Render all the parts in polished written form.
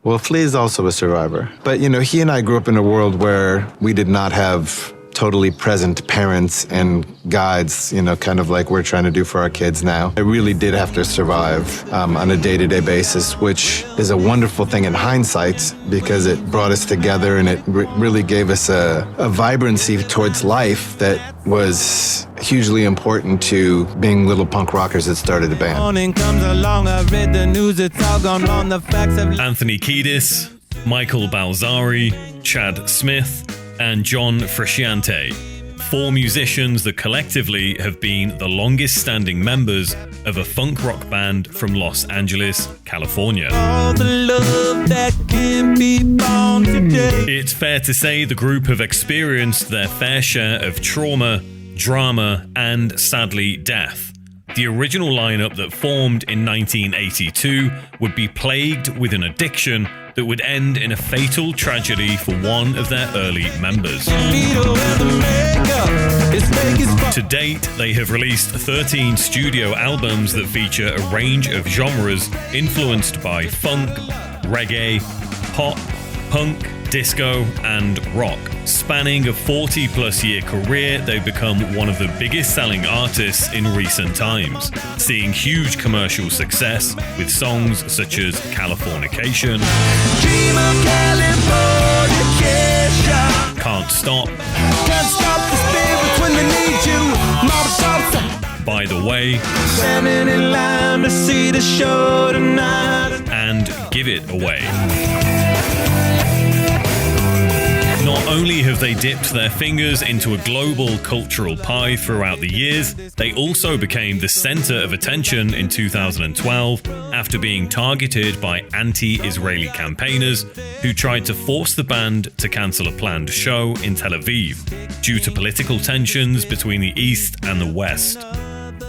Well, Flea is also a survivor. But, he and I grew up in a world where we did not have totally present parents and guides, kind of like we're trying to do for our kids now. I really did have to survive on a day-to-day basis, which is a wonderful thing in hindsight because it brought us together and it really gave us a vibrancy towards life that was hugely important to being little punk rockers that started a band. Anthony Kiedis, Michael Balzary, Chad Smith, and John Frusciante, 4 musicians that collectively have been the longest-standing members of a funk rock band from Los Angeles, California. It's fair to say the group have experienced their fair share of trauma, drama, and sadly death. The original lineup that formed in 1982 would be plagued with an addiction that would end in a fatal tragedy for one of their early members. To date, they have released 13 studio albums that feature a range of genres influenced by funk, reggae, pop, punk, disco, and rock. Spanning a 40-plus year career, they've become one of the biggest selling artists in recent times, seeing huge commercial success with songs such as Californication, Can't Stop, By the Way, and Give It Away. Not only have they dipped their fingers into a global cultural pie throughout the years, they also became the center of attention in 2012 after being targeted by anti-Israeli campaigners who tried to force the band to cancel a planned show in Tel Aviv due to political tensions between the East and the West.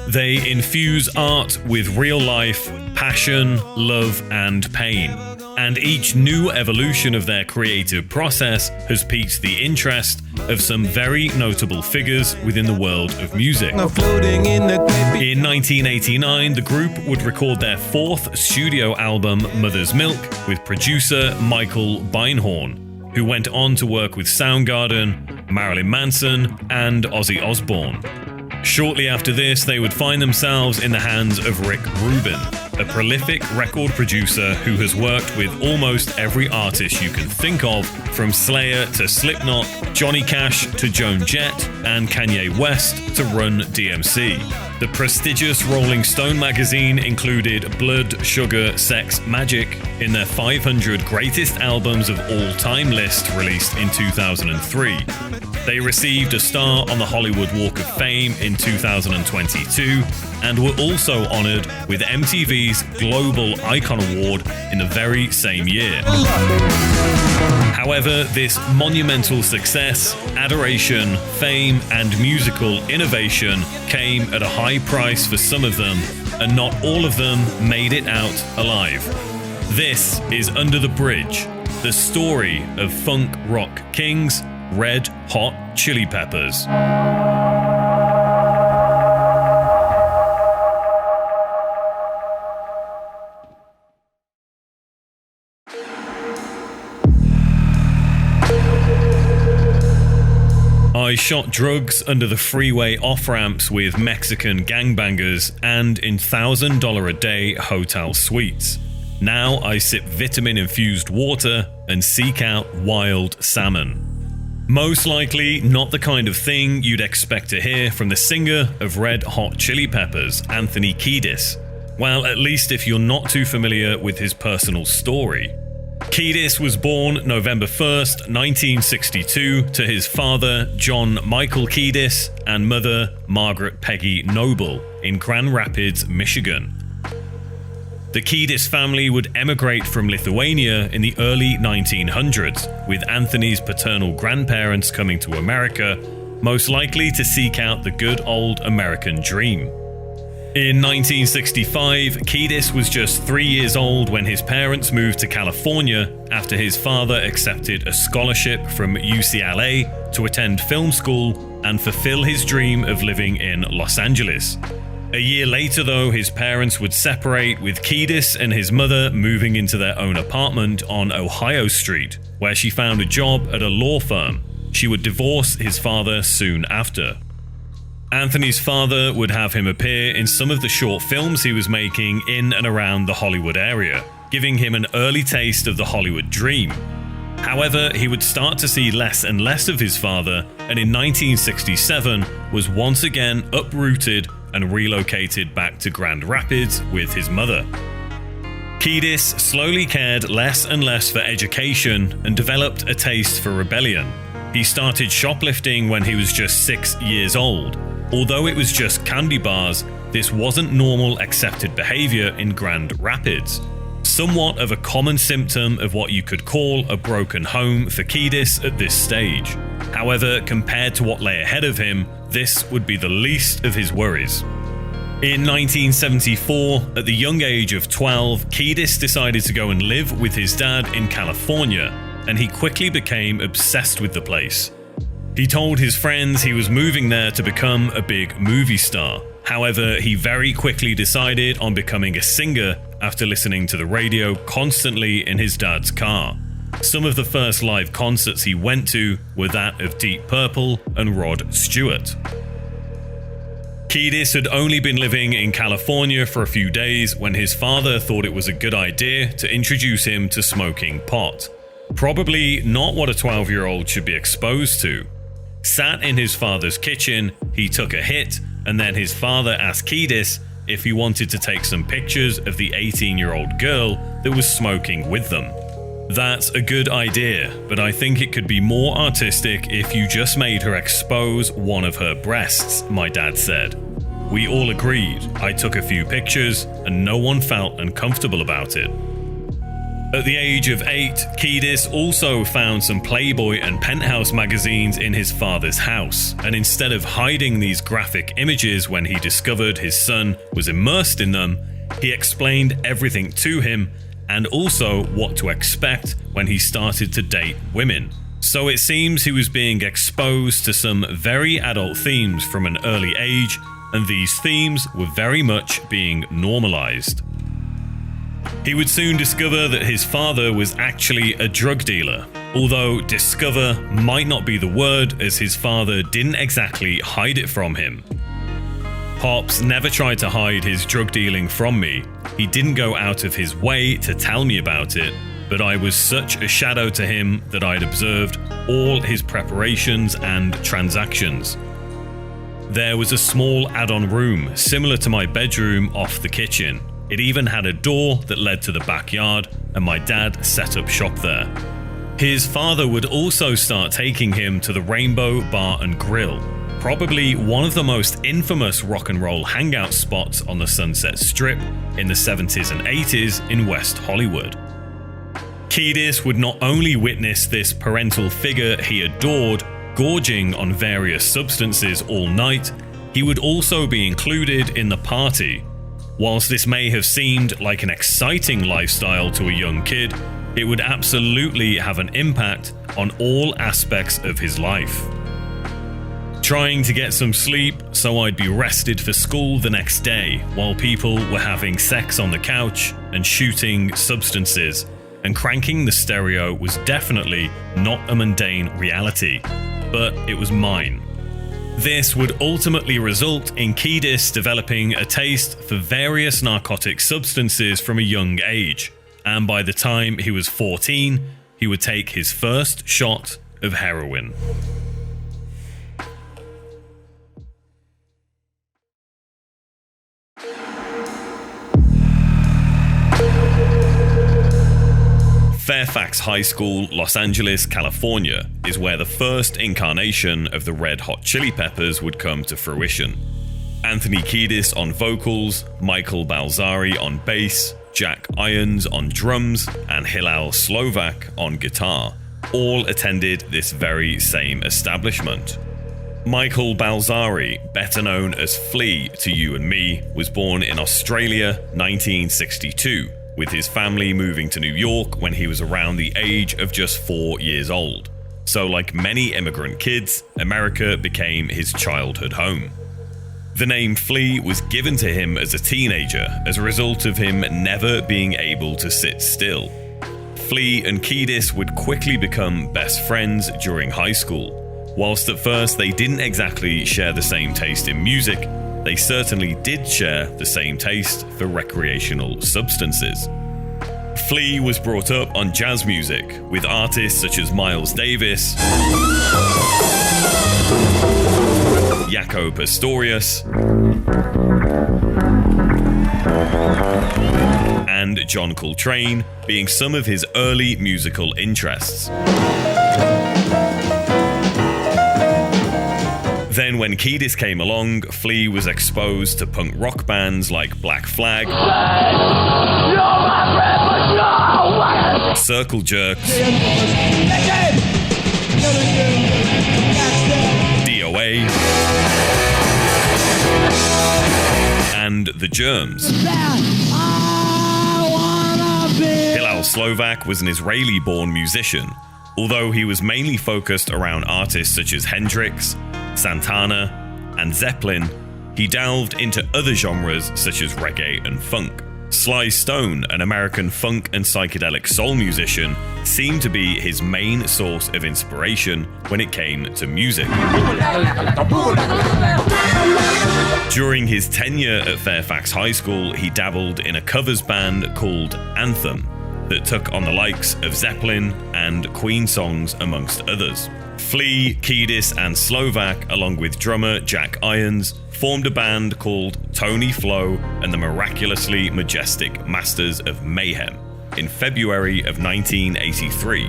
They infuse art with real life, passion, love, and pain. And each new evolution of their creative process has piqued the interest of some very notable figures within the world of music. In 1989, the group would record their 4th studio album, Mother's Milk, with producer Michael Beinhorn, who went on to work with Soundgarden, Marilyn Manson, and Ozzy Osbourne. Shortly after this, they would find themselves in the hands of Rick Rubin, a prolific record producer who has worked with almost every artist you can think of, from Slayer to Slipknot, Johnny Cash to Joan Jett, and Kanye West to Run DMC. The prestigious Rolling Stone magazine included Blood, Sugar, Sex, Magic in their 500 greatest albums of all time list released in 2003. They received a star on the Hollywood Walk of Fame in 2022 and were also honored with MTV's Global Icon Award in the very same year. However, this monumental success, adoration, fame, and musical innovation came at a high price for some of them, and not all of them made it out alive. This is Under the Bridge, the story of funk rock kings, Red Hot Chili Peppers. I shot drugs under the freeway off-ramps with Mexican gangbangers and in $1,000-a-day hotel suites. Now I sip vitamin-infused water and seek out wild salmon. Most likely not the kind of thing you'd expect to hear from the singer of Red Hot Chili Peppers, Anthony Kiedis. Well, at least if you're not too familiar with his personal story. Kiedis was born November 1st, 1962, to his father, John Michael Kiedis, and mother, Margaret Peggy Noble, in Grand Rapids, Michigan. The Kiedis family would emigrate from Lithuania in the early 1900s, with Anthony's paternal grandparents coming to America, most likely to seek out the good old American dream. In 1965, Kiedis was just 3 years old when his parents moved to California after his father accepted a scholarship from UCLA to attend film school and fulfill his dream of living in Los Angeles. A year later though, his parents would separate, with Kiedis and his mother moving into their own apartment on Ohio Street, where she found a job at a law firm. She would divorce his father soon after. Anthony's father would have him appear in some of the short films he was making in and around the Hollywood area, giving him an early taste of the Hollywood dream. However, he would start to see less and less of his father, and in 1967 was once again uprooted and relocated back to Grand Rapids with his mother. Kiedis slowly cared less and less for education and developed a taste for rebellion. He started shoplifting when he was just 6 years old. Although it was just candy bars, this wasn't normal accepted behavior in Grand Rapids. Somewhat of a common symptom of what you could call a broken home for Kiedis at this stage. However, compared to what lay ahead of him, this would be the least of his worries. In 1974, at the young age of 12, Kiedis decided to go and live with his dad in California, and he quickly became obsessed with the place. He told his friends he was moving there to become a big movie star. However, he very quickly decided on becoming a singer after listening to the radio constantly in his dad's car. Some of the first live concerts he went to were that of Deep Purple and Rod Stewart. Kiedis had only been living in California for a few days when his father thought it was a good idea to introduce him to smoking pot. Probably not what a 12-year-old should be exposed to. Sat in his father's kitchen, he took a hit, and then his father asked Kiedis if he wanted to take some pictures of the 18-year-old girl that was smoking with them. That's a good idea, but I think it could be more artistic if you just made her expose one of her breasts, my dad said. We all agreed. I took a few pictures, and no one felt uncomfortable about it. At the age of 8, Kiedis also found some Playboy and Penthouse magazines in his father's house, and instead of hiding these graphic images when he discovered his son was immersed in them, he explained everything to him and also what to expect when he started to date women. So it seems he was being exposed to some very adult themes from an early age, and these themes were very much being normalized. He would soon discover that his father was actually a drug dealer, although discover might not be the word, as his father didn't exactly hide it from him. Pops never tried to hide his drug dealing from me. He didn't go out of his way to tell me about it, but I was such a shadow to him that I'd observed all his preparations and transactions. There was a small add-on room similar to my bedroom off the kitchen. It even had a door that led to the backyard, and my dad set up shop there. His father would also start taking him to the Rainbow Bar and Grill, probably one of the most infamous rock and roll hangout spots on the Sunset Strip in the 70s and 80s in West Hollywood. Kiedis would not only witness this parental figure he adored gorging on various substances all night, he would also be included in the party. Whilst this may have seemed like an exciting lifestyle to a young kid, it would absolutely have an impact on all aspects of his life. Trying to get some sleep so I'd be rested for school the next day while people were having sex on the couch and shooting substances and cranking the stereo was definitely not a mundane reality, but it was mine. This would ultimately result in Kiedis developing a taste for various narcotic substances from a young age, and by the time he was 14, he would take his first shot of heroin. Fairfax High School, Los Angeles, California, is where the first incarnation of the Red Hot Chili Peppers would come to fruition. Anthony Kiedis on vocals, Michael Balzary on bass, Jack Irons on drums, and Hillel Slovak on guitar, all attended this very same establishment. Michael Balzary, better known as Flea to you and me, was born in Australia, 1962. With his family moving to New York when he was around the age of just 4 years old. So like many immigrant kids, America became his childhood home. The name Flea was given to him as a teenager as a result of him never being able to sit still. Flea and Kiedis would quickly become best friends during high school. Whilst at first they didn't exactly share the same taste in music, they certainly did share the same taste for recreational substances. Flea was brought up on jazz music with artists such as Miles Davis, Jaco Pastorius, and John Coltrane being some of his early musical interests. Then when Kiedis came along, Flea was exposed to punk rock bands like Black Flag, Circle Jerks, DOA, and The Germs. Hillel Slovak was an Israeli-born musician, although he was mainly focused around artists such as Hendrix, Santana, and Zeppelin. He delved into other genres such as reggae and funk. Sly Stone, an American funk and psychedelic soul musician, seemed to be his main source of inspiration when it came to music. During his tenure at Fairfax High School, he dabbled in a covers band called Anthem that took on the likes of Zeppelin and Queen songs amongst others. Flea, Kiedis, and Slovak, along with drummer Jack Irons, formed a band called Tony Flo and the Miraculously Majestic Masters of Mayhem in February of 1983.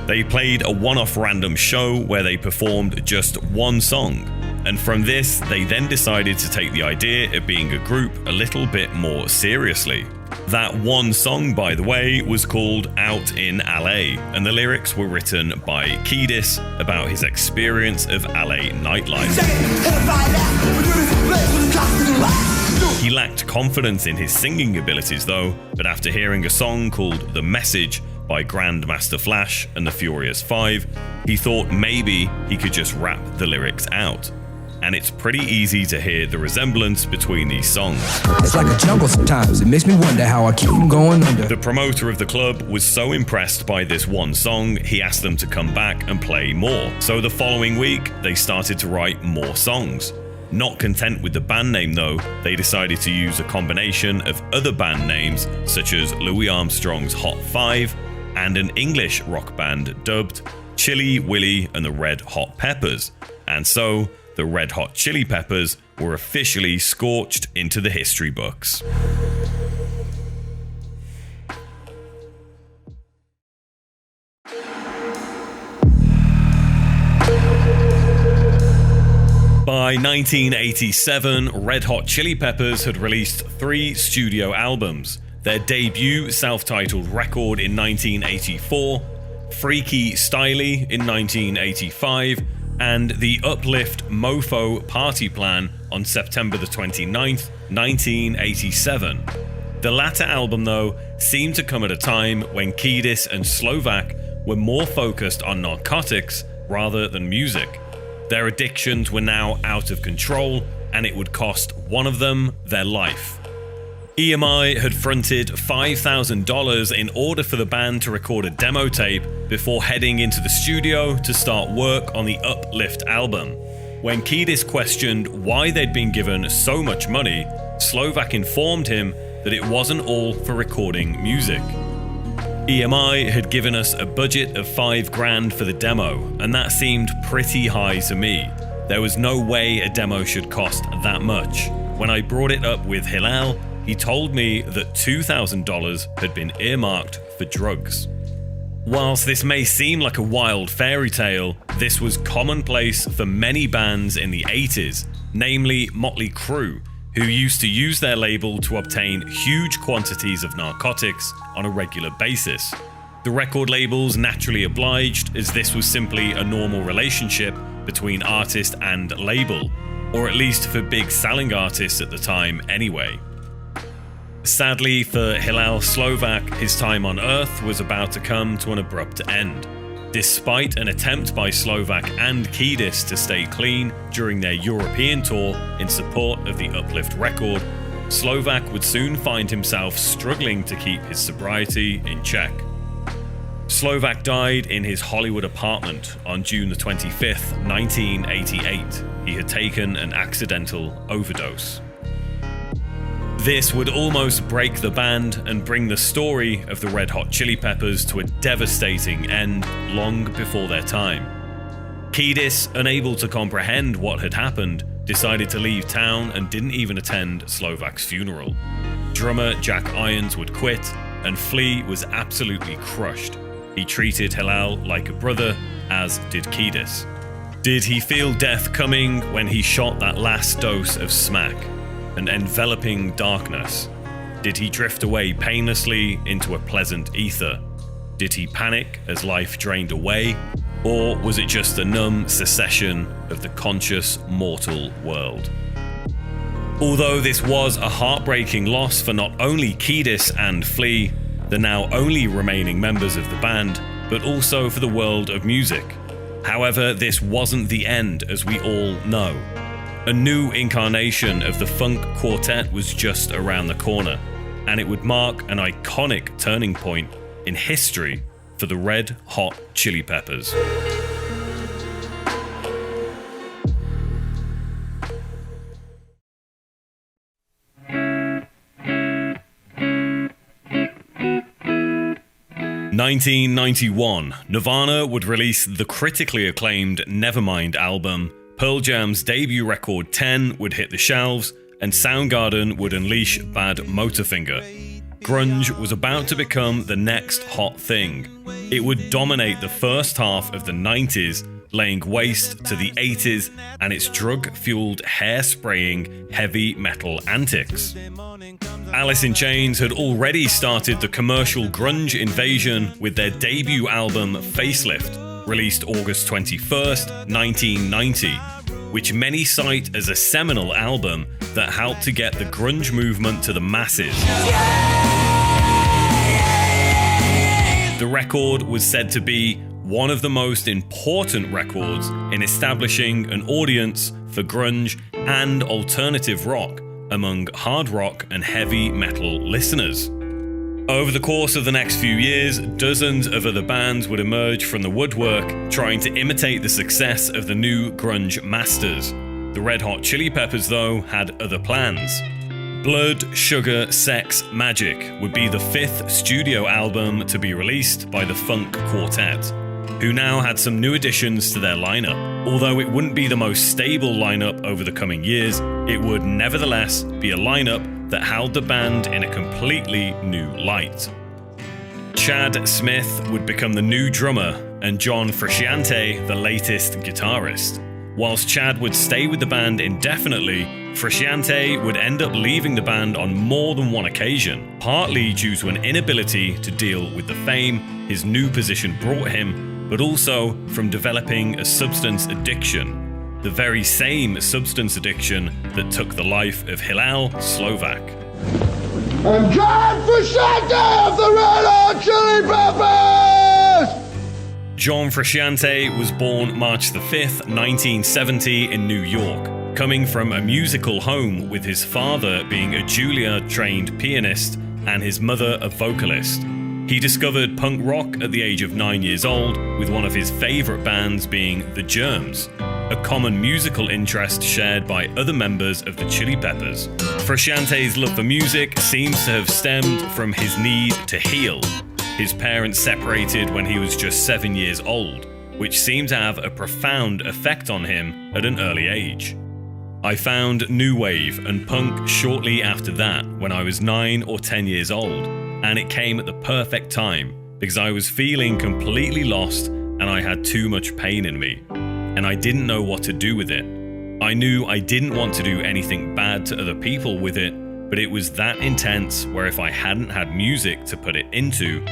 They played a one-off random show where they performed just one song, and from this they then decided to take the idea of being a group a little bit more seriously. That one song, by the way, was called Out in LA, and the lyrics were written by Kiedis about his experience of LA nightlife. He lacked confidence in his singing abilities though, but after hearing a song called The Message by Grandmaster Flash and the Furious Five, he thought maybe he could just rap the lyrics out. And it's pretty easy to hear the resemblance between these songs. It's like a jungle sometimes. It makes me wonder how I keep from going under. The promoter of the club was so impressed by this one song, he asked them to come back and play more. So the following week, they started to write more songs. Not content with the band name though, they decided to use a combination of other band names such as Louis Armstrong's Hot Five and an English rock band dubbed Chili Willy and the Red Hot Peppers. And so, the Red Hot Chili Peppers were officially scorched into the history books. By 1987, Red Hot Chili Peppers had released 3 studio albums. Their debut self-titled record in 1984, Freaky Styley in 1985, and the Uplift Mofo Party Plan on September the 29th, 1987. The latter album, though, seemed to come at a time when Kiedis and Slovak were more focused on narcotics rather than music. Their addictions were now out of control, and it would cost one of them their life. EMI had fronted $5,000 in order for the band to record a demo tape before heading into the studio to start work on the Uplift album. When Kiedis questioned why they'd been given so much money, Slovak informed him that it wasn't all for recording music. EMI had given us a budget of $5,000 for the demo, and that seemed pretty high to me. There was no way a demo should cost that much. When I brought it up with Hillel, he told me that $2,000 had been earmarked for drugs. Whilst this may seem like a wild fairy tale, this was commonplace for many bands in the 80s, namely Motley Crue, who used to use their label to obtain huge quantities of narcotics on a regular basis. The record labels naturally obliged, as this was simply a normal relationship between artist and label, or at least for big selling artists at the time anyway. Sadly for Hillel Slovak, his time on Earth was about to come to an abrupt end. Despite an attempt by Slovak and Kiedis to stay clean during their European tour in support of the Uplift record, Slovak would soon find himself struggling to keep his sobriety in check. Slovak died in his Hollywood apartment on June 25th, 1988. He had taken an accidental overdose. This would almost break the band and bring the story of the Red Hot Chili Peppers to a devastating end long before their time. Kiedis, unable to comprehend what had happened, decided to leave town and didn't even attend Slovak's funeral. Drummer Jack Irons would quit, and Flea was absolutely crushed. He treated Hillel like a brother, as did Kiedis. Did he feel death coming when he shot that last dose of smack? An enveloping darkness? Did he drift away painlessly into a pleasant ether? Did he panic as life drained away? Or was it just a numb secession of the conscious mortal world? Although this was a heartbreaking loss for not only Kiedis and Flea, the now only remaining members of the band, but also for the world of music. However, this wasn't the end, as we all know. A new incarnation of the funk quartet was just around the corner, and it would mark an iconic turning point in history for the Red Hot Chili Peppers. In 1991, Nirvana would release the critically acclaimed Nevermind album. Pearl Jam's debut record 10 would hit the shelves, and Soundgarden would unleash Bad Motorfinger. Grunge was about to become the next hot thing. It would dominate the first half of the 90s, laying waste to the 80s and its drug-fueled, hair-spraying heavy metal antics. Alice in Chains had already started the commercial grunge invasion with their debut album Facelift, released August 21st, 1990, which many cite as a seminal album that helped to get the grunge movement to the masses. The record was said to be one of the most important records in establishing an audience for grunge and alternative rock among hard rock and heavy metal listeners. Over the course of the next few years, dozens of other bands would emerge from the woodwork trying to imitate the success of the new grunge masters. The Red Hot Chili Peppers, though, had other plans. Blood, Sugar, Sex, Magic would be the fifth studio album to be released by the Funk Quartet, who now had some new additions to their lineup. Although it wouldn't be the most stable lineup over the coming years, it would nevertheless be a lineup that held the band in a completely new light. Chad Smith would become the new drummer, and John Frusciante the latest guitarist. Whilst Chad would stay with the band indefinitely, Frusciante would end up leaving the band on more than one occasion, partly due to an inability to deal with the fame his new position brought him, but also from developing a substance addiction. The very same substance addiction that took the life of Hillel Slovak. I'm John Frusciante of the Red Hot Chili Peppers! John Frusciante was born March 5th, 1970 in New York, coming from a musical home with his father being a Juilliard-trained pianist and his mother a vocalist. He discovered punk rock at the age of 9 years old, with one of his favourite bands being The Germs, a common musical interest shared by other members of the Chili Peppers. Frusciante's love for music seems to have stemmed from his need to heal. His parents separated when he was just 7 years old, which seemed to have a profound effect on him at an early age. I found new wave and punk shortly after that when I was 9 or 10 years old, and it came at the perfect time because I was feeling completely lost and I had too much pain in me, and I didn't know what to do with it. I knew I didn't want to do anything bad to other people with it, but it was that intense where if I hadn't had music to put it into,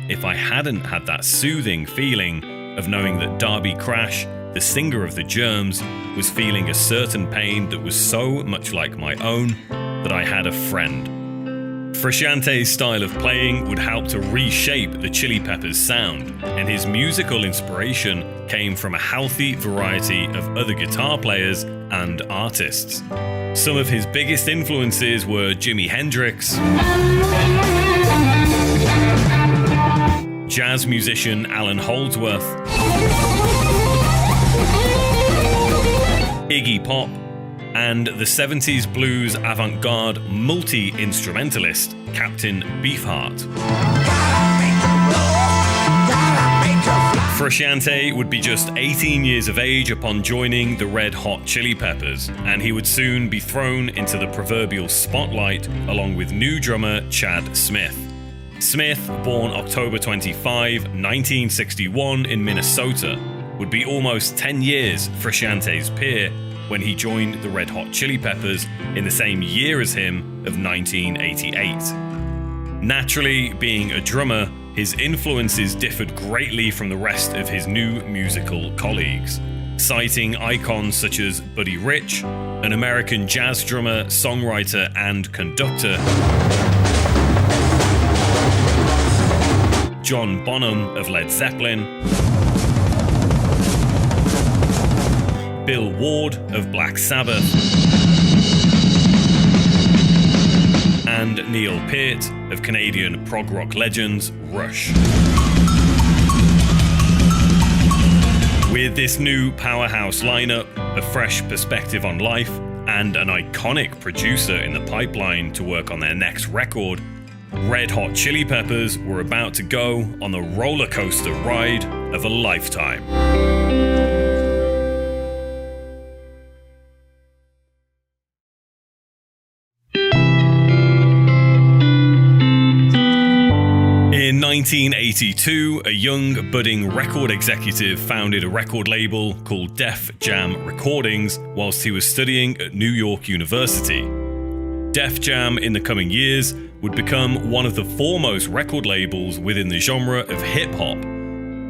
if I hadn't had that soothing feeling of knowing that Darby Crash, the singer of The Germs, was feeling a certain pain that was so much like my own, that I had a friend. Frusciante's style of playing would help to reshape the Chili Peppers' sound, and his musical inspiration came from a healthy variety of other guitar players and artists. Some of his biggest influences were Jimi Hendrix, jazz musician Alan Holdsworth, Iggy Pop, and the 70s blues avant-garde multi-instrumentalist Captain Beefheart. Frusciante would be just 18 years of age upon joining the Red Hot Chili Peppers, and he would soon be thrown into the proverbial spotlight along with new drummer Chad Smith. Smith, born October 25, 1961 in Minnesota, would be almost 10 years Frusciante's peer when he joined the Red Hot Chili Peppers in the same year as him of 1988. Naturally, being a drummer, his influences differed greatly from the rest of his new musical colleagues, citing icons such as Buddy Rich, an American jazz drummer, songwriter, and conductor, John Bonham of Led Zeppelin, Bill Ward of Black Sabbath, and Neil Peart of Canadian prog rock legends Rush. With this new powerhouse lineup, a fresh perspective on life, and an iconic producer in the pipeline to work on their next record, Red Hot Chili Peppers were about to go on the roller coaster ride of a lifetime. In 1982, a young, budding record executive founded a record label called Def Jam Recordings whilst he was studying at New York University. Def Jam, in the coming years, would become one of the foremost record labels within the genre of hip-hop,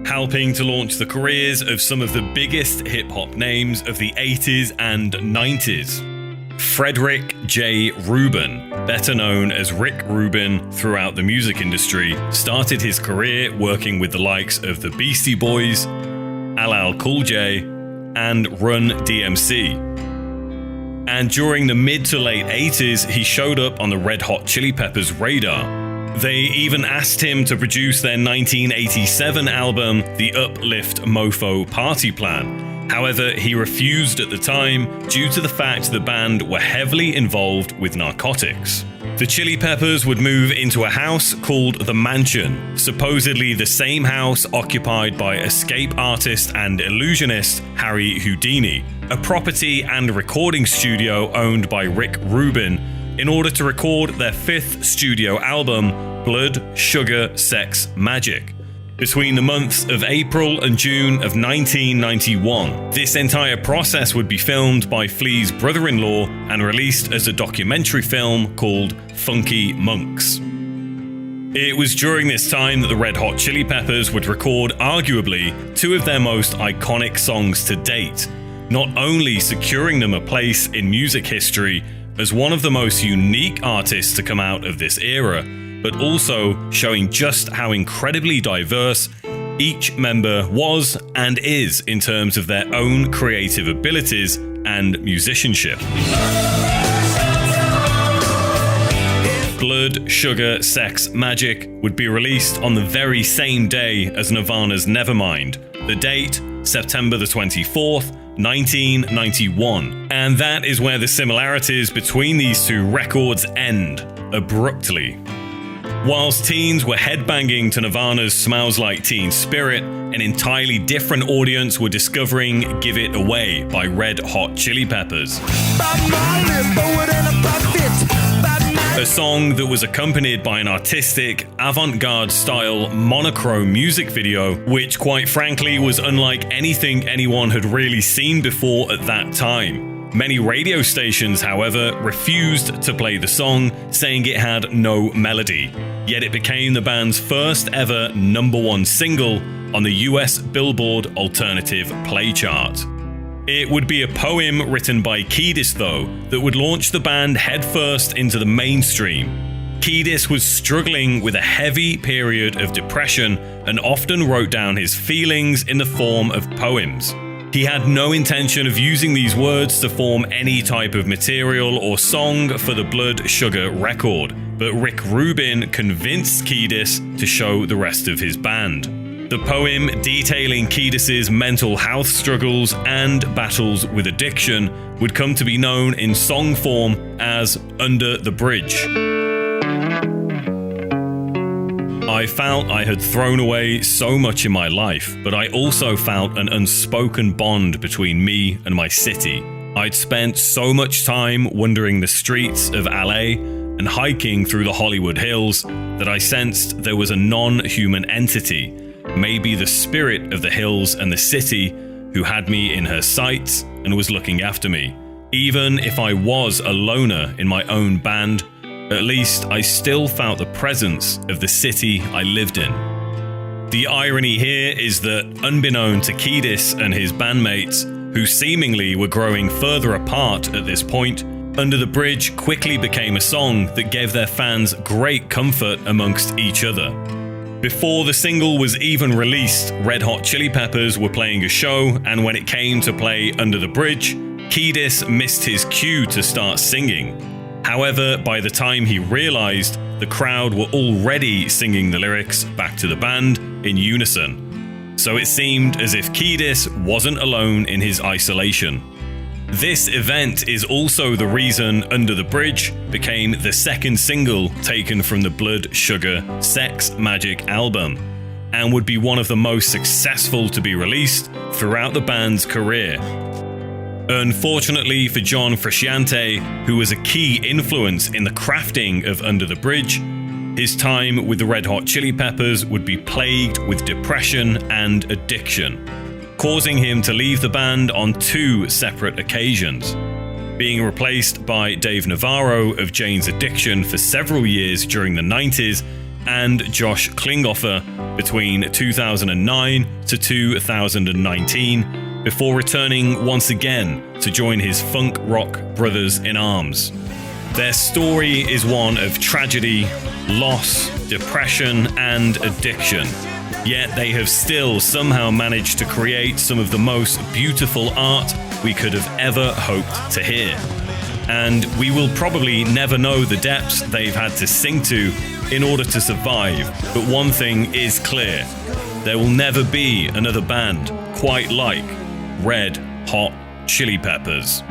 helping to launch the careers of some of the biggest hip-hop names of the 80s and 90s. Frederick J. Rubin, better known as Rick Rubin throughout the music industry, started his career working with the likes of the Beastie Boys, LL Cool J, and Run DMC. And during the mid to late 80s, he showed up on the Red Hot Chili Peppers' radar. They even asked him to produce their 1987 album, The Uplift Mofo Party Plan. However, he refused at the time due to the fact the band were heavily involved with narcotics. The Chili Peppers would move into a house called The Mansion, supposedly the same house occupied by escape artist and illusionist Harry Houdini, a property and recording studio owned by Rick Rubin, in order to record their fifth studio album, Blood, Sugar, Sex, Magic, between the months of April and June of 1991. This entire process would be filmed by Flea's brother-in-law and released as a documentary film called Funky Monks. It was during this time that the Red Hot Chili Peppers would record arguably two of their most iconic songs to date, not only securing them a place in music history as one of the most unique artists to come out of this era, but also showing just how incredibly diverse each member was and is in terms of their own creative abilities and musicianship. Blood, Sugar, Sex, Magic would be released on the very same day as Nirvana's Nevermind, the date September the 24th, 1991. And that is where the similarities between these two records end, abruptly. Whilst teens were headbanging to Nirvana's Smells Like Teen Spirit, an entirely different audience were discovering Give It Away by Red Hot Chili Peppers. A song that was accompanied by an artistic, avant-garde style monochrome music video, which quite frankly was unlike anything anyone had really seen before at that time. Many radio stations, however, refused to play the song, saying it had no melody. Yet it became the band's first ever #1 single on the US Billboard Alternative Play Chart. It would be a poem written by Kiedis, though, that would launch the band headfirst into the mainstream. Kiedis was struggling with a heavy period of depression and often wrote down his feelings in the form of poems. He had no intention of using these words to form any type of material or song for the Blood Sugar record, but Rick Rubin convinced Kiedis to show the rest of his band. The poem detailing Kiedis' mental health struggles and battles with addiction would come to be known in song form as Under the Bridge. I felt I had thrown away so much in my life, but I also felt an unspoken bond between me and my city. I'd spent so much time wandering the streets of LA and hiking through the Hollywood Hills that I sensed there was a non-human entity, maybe the spirit of the hills and the city, who had me in her sights and was looking after me. Even if I was a loner in my own band, at least I still felt the presence of the city I lived in. The irony here is that, unbeknown to Kiedis and his bandmates, who seemingly were growing further apart at this point, Under the Bridge quickly became a song that gave their fans great comfort amongst each other. Before the single was even released, Red Hot Chili Peppers were playing a show, and when it came to play Under the Bridge, Kiedis missed his cue to start singing. However, by the time he realized, the crowd were already singing the lyrics back to the band in unison. So it seemed as if Kiedis wasn't alone in his isolation. This event is also the reason Under the Bridge became the second single taken from the Blood Sugar Sex Magic album, and would be one of the most successful to be released throughout the band's career. Unfortunately for John Frusciante, who was a key influence in the crafting of Under the Bridge, his time with the Red Hot Chili Peppers would be plagued with depression and addiction, causing him to leave the band on 2 separate occasions, being replaced by Dave Navarro of Jane's Addiction for several years during the 90s, and Josh Klinghoffer between 2009 to 2019, before returning once again to join his funk rock brothers in arms. Their story is one of tragedy, loss, depression, and addiction. Yet they have still somehow managed to create some of the most beautiful art we could have ever hoped to hear. And we will probably never know the depths they've had to sink to in order to survive, but one thing is clear: there will never be another band quite like Red Hot Chili Peppers.